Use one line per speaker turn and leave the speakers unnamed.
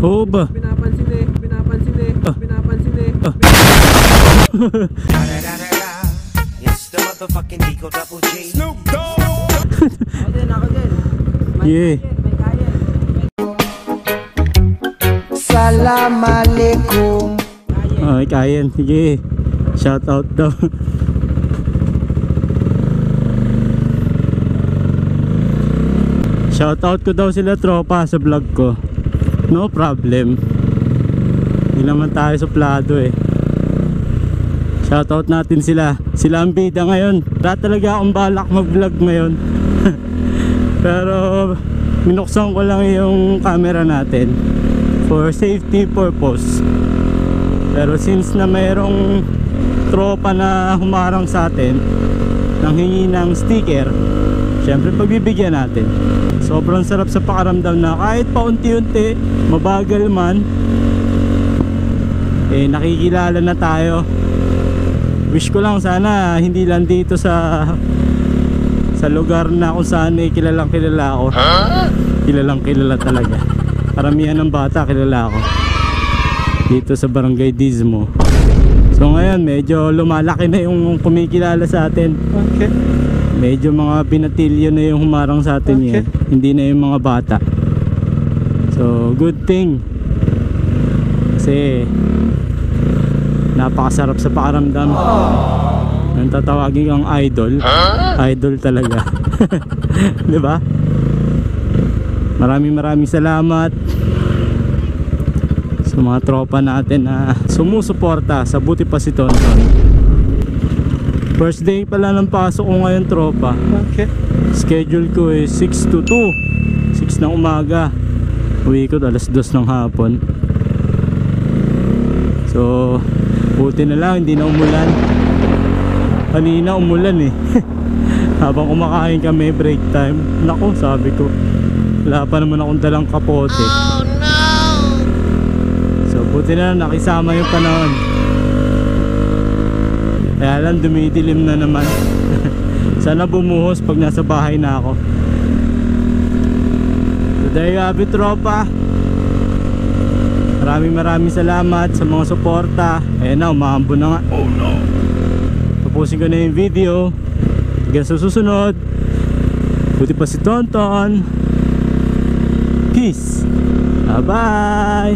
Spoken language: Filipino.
Oo ba?
Pinapansin eh.
It's the motherfucking Nico Double G. Snoop Dogg.
Ako din.
Yeah.
May kaya.
Salam alaikum.
Ay, kayan. Sige. Shout out daw. Shout out ko daw sila tropa sa vlog ko. No problem. Hindi naman tayo suplado eh. Shout out natin sila. Sila ang bida ngayon. Wala talaga akong balak mag vlog ngayon. Pero minuksan ko lang yung camera natin for safety purpose. Pero since na mayroong tropa na humarang sa atin nang hingi ng sticker, syempre pagbibigyan natin. Sobrang sarap sa pakaramdam na kahit paunti-unti, mabagal man, eh nakikilala na tayo. Wish ko lang sana hindi lang dito sa lugar na kung saan eh kilalang kilala ako. Kilalang kilala talaga. Karamihan ng bata kilala ako dito sa Barangay Dismo. So ngayon medyo lumalaki na yung kumikilala sa atin.
Okay.
Medyo mga binatilyo na yung humarang sa atin yan. Hindi na yung mga bata. So good thing. Kasi napakasarap sa pakaramdam. Nang tatawagin kang idol. Idol talaga. Diba? Maraming salamat sa mga tropa natin na sumusuporta sa Buti Pa Si Tonton. First day pala ng pasok ko ngayon tropa.
Okay.
Schedule ko is 6 to 2, 6 ng umaga. Uwi ko alas 2 ng hapon. So buti na lang hindi na umulan. Kanina umulan eh. Habang kumakain kami break time, naku sabi ko wala pa naman akong dalang kapote.
Oh no!
So buti na lang nakisama yung panahon. Kaya lang dumidilim na naman. Sana bumuhos pag nasa bahay na ako. So there you have it tropa. Maraming salamat sa mga suporta. Ayan na, umaambo na nga. Oh no! Tapusin ko na yung video. Hanggang sa susunod. Buti Pa Si Tonton. Peace. Bye bye.